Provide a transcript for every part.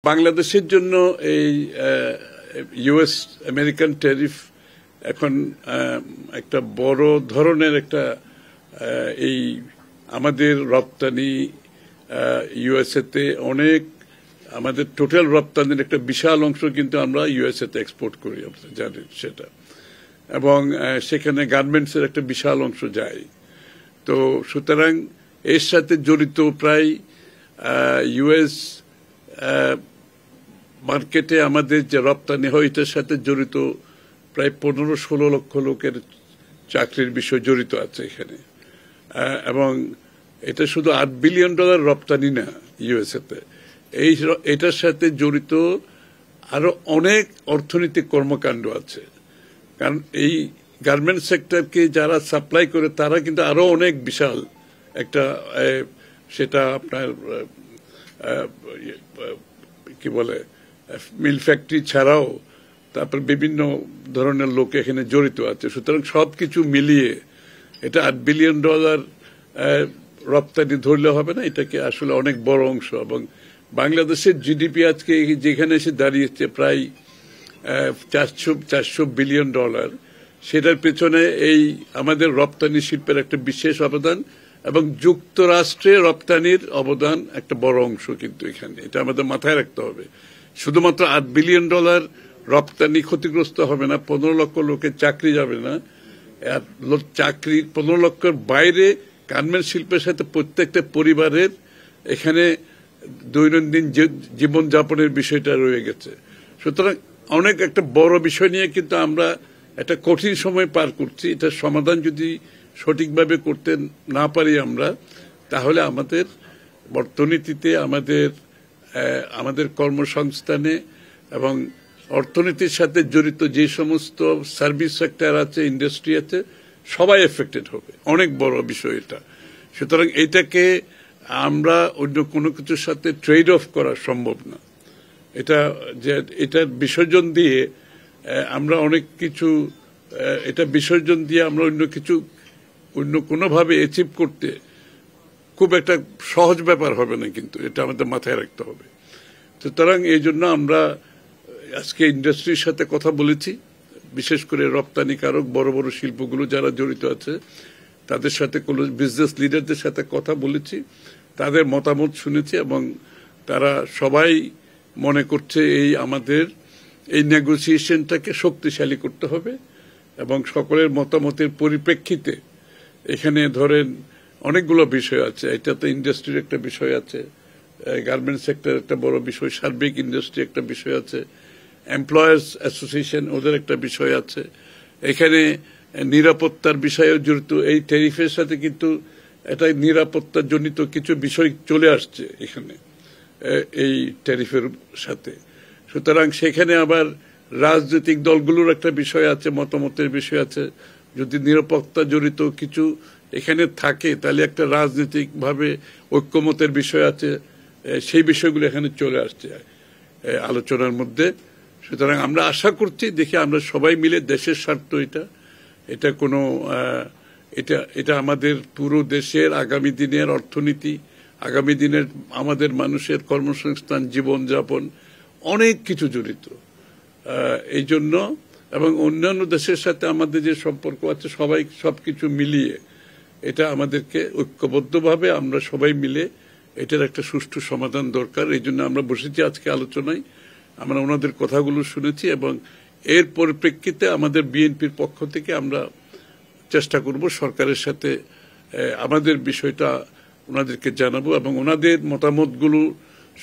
বাংলাদেশের জন্য এই ইউএস আমেরিকান ট্যারিফ এখন একটা বড় ধরনের একটা এই আমাদের রপ্তানি ইউএসএ তে অনেক আমাদের টোটাল রপ্তানির একটা বিশাল অংশ কিন্তু আমরা ইউএসএ তে এক্সপোর্ট করি, আপনারা জানেন সেটা, এবং সেখানে গার্মেন্টসের একটা বিশাল অংশ যায়। তো সুতরাং এর সাথে জড়িত প্রায় ইউএস মার্কেটে আমাদের যে রপ্তানি হয় এটার সাথে জড়িত প্রায় 15-16 লক্ষ লোকের চাকরির বিষয় জড়িত আছে এখানে, এবং এটা শুধু $8 বিলিয়ন রপ্তানি না ইউএসএ তে, এটার সাথে জড়িত আরো অনেক অর্থনৈতিক কর্মকাণ্ড আছে। কারণ এই গার্মেন্ট সেক্টরকে যারা সাপ্লাই করে তারা কিন্তু আরো অনেক বিশাল একটা, সেটা আপনার কি বলে মিল ফ্যাক্টরি ছাড়াও তারপর বিভিন্ন ধরনের লোক এখানে জড়িত আছে। সুতরাং সবকিছু মিলিয়ে এটা $8 বিলিয়ন রপ্তানি ধরলে হবে না, এটাকে আসলে অনেক বড় অংশ। এবং বাংলাদেশের জিডিপি আজকে যেখানে এসে দাঁড়িয়েছে প্রায় $400 বিলিয়ন, সেটার পেছনে এই আমাদের রপ্তানি শিল্পের একটা বিশেষ অবদান, এবং যুক্তরাষ্ট্রে রপ্তানির অবদান একটা বড় অংশ কিন্তু এখানে, এটা আমাদের মাথায় রাখতে হবে। শুধুমাত্র $8 বিলিয়ন রপ্তানি ক্ষতিগ্রস্ত হবে না, 15 লক্ষ লোকের চাকরি যাবে না, চাকরি 15 লক্ষের বাইরে গার্মেন্ট শিল্পের সাথে প্রত্যেকটা পরিবারের এখানে দৈনন্দিন জীবনযাপনের বিষয়টা রয়ে গেছে। সুতরাং অনেক একটা বড় বিষয় নিয়ে কিন্তু আমরা একটা কঠিন সময় পার করছি। এটার সমাধান যদি সঠিকভাবে করতে না পারি আমরা, তাহলে আমাদের অর্থনীতিতে আমাদের কর্মসংস্থানে এবং অর্থনীতির সাথে জড়িত যে সমস্ত সার্ভিস সেক্টর আছে, ইন্ডাস্ট্রি আছে, সবাই এফেক্টেড হবে। অনেক বড় বিষয় এটা। সুতরাং এটাকে আমরা অন্য কোনো কিছুর সাথে ট্রেড অফ করা সম্ভব না। এটার বিসর্জন দিয়ে আমরা অনেক কিছু, এটা বিসর্জন দিয়ে আমরা অন্য কোনোভাবে অ্যাচিভ করতে খুব একটা সহজ ব্যাপার হবে না, কিন্তু এটা আমাদের মাথায় রাখতে হবে। সুতরাং এই জন্য আমরা আজকে ইন্ডাস্ট্রির সাথে কথা বলেছি, বিশেষ করে রপ্তানিকারক বড় বড় শিল্পগুলো যারা জড়িত আছে তাদের সাথে, কোনো বিজনেস লিডারদের সাথে কথা বলেছি, তাদের মতামত শুনেছি, এবং তারা সবাই মনে করছে আমাদের এই নেগোসিয়েশনটাকে শক্তিশালী করতে হবে, এবং সকলের মতামতের পরিপ্রেক্ষিতে এখানে ধরেন অনেকগুলো বিষয় আছে। এটাতে ইন্ডাস্ট্রির একটা বিষয় আছে, গার্মেন্টস সেক্টর একটা বড় বিষয়, সার্বিক ইন্ডাস্ট্রি একটা বিষয় আছে, এমপ্লয়ার্স অ্যাসোসিয়েশন ওদের একটা বিষয় আছে, এখানে নিরাপত্তার বিষয়েও জড়িত। এই ট্যারিফের সাথে কিন্তু এটা নিরাপত্তার জনিত কিছু বিষয় চলে আসছে এখানে এই ট্যারিফের সাথে। সুতরাং সেখানে আবার রাজনৈতিক দলগুলোর একটা বিষয় আছে, মতামতের বিষয় আছে। যদি নিরাপত্তা জড়িত কিছু এখানে থাকে তাহলে একটা রাজনৈতিকভাবে ঐক্যমতের বিষয় আছে, সেই বিষয়গুলো এখানে চলে আসছে আলোচনার মধ্যে। সুতরাং আমরা আশা করছি, দেখি আমরা সবাই মিলে, দেশের স্বার্থ এটা কোনো এটা আমাদের পুরো দেশের আগামী দিনের অর্থনীতি, আগামী দিনের আমাদের মানুষের কর্মসংস্থান, জীবনযাপন, অনেক কিছু জড়িত। এই জন্য, এবং অন্যান্য দেশের সাথে আমাদের যে সম্পর্ক আছে, সবাই সবকিছু মিলিয়ে এটা আমাদেরকে ঐক্যবদ্ধভাবে আমরা সবাই মিলে এটার একটা সুষ্ঠু সমাধান দরকার। এই জন্য আমরা বসেছি আজকে আলোচনায়, আমরা ওনাদের কথাগুলো শুনেছি, এবং এর পরিপ্রেক্ষিতে আমাদের বিএনপির পক্ষ থেকে আমরা চেষ্টা করব সরকারের সাথে আমাদের বিষয়টা ওনাদেরকে জানাবো, এবং ওনাদের মতামতগুলো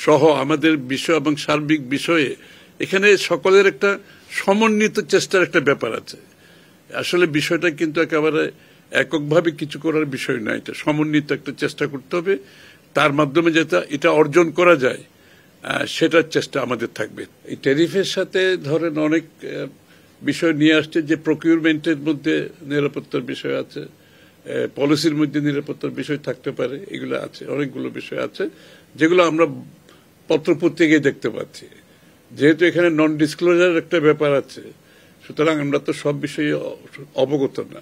সহ আমাদের বিষয় এবং সার্বিক বিষয়ে এখানে সকলের একটা সমন্বিত চেষ্টার একটা ব্যাপার আছে। আসলে বিষয়টা কিন্তু একেবারে এককভাবে কিছু করার বিষয় নয়, এটা সমন্বিত একটা চেষ্টা করতে হবে, তার মাধ্যমে যেটা এটা অর্জন করা যায় সেটার চেষ্টা আমাদের থাকবে। এই ট্যারিফের সাথে ধরেন অনেক বিষয় নিয়ে আসছে, যে প্রকিউরমেন্টের মধ্যে নিরাপত্তার বিষয় আছে, পলিসির মধ্যে নিরাপত্তার বিষয় থাকতে পারে, এগুলো আছে, অনেকগুলো বিষয় আছে যেগুলো আমরা পত্রপত্রিকায় দেখতে পাচ্ছি। যেহেতু এখানে নন ডিসক্লোজার একটা ব্যাপার আছে, সুতরাং আমরা তো সব বিষয়ে অবগত না।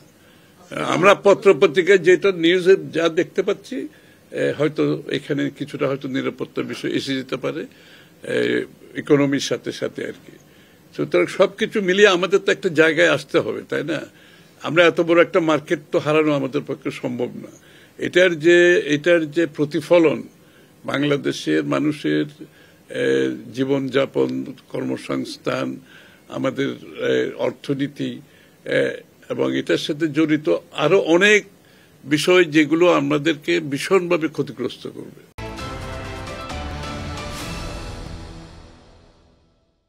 আমরা পত্রপত্রিকায় যেটা নিউজে যা দেখতে পাচ্ছি, হয়তো এখানে কিছুটা হয়তো নিরাপত্তার বিষয় এসে যেতে পারে, ইকোনমির সাথে সাথে আর কি। সুতরাং সবকিছু মিলিয়ে আমাদের তো একটা জায়গায় আসতে হবে, তাই না? আমরা এত বড় একটা মার্কেট তো হারানো আমাদের পক্ষে সম্ভব না। এটার যে প্রতিফলন বাংলাদেশের মানুষের জীবনযাপন, কর্মসংস্থান, আমাদের অর্থনীতি এবং এটার সাথে জড়িত আরো অনেক বিষয় যেগুলো আমাদেরকে ভীষণভাবে ক্ষতিগ্রস্ত করবে।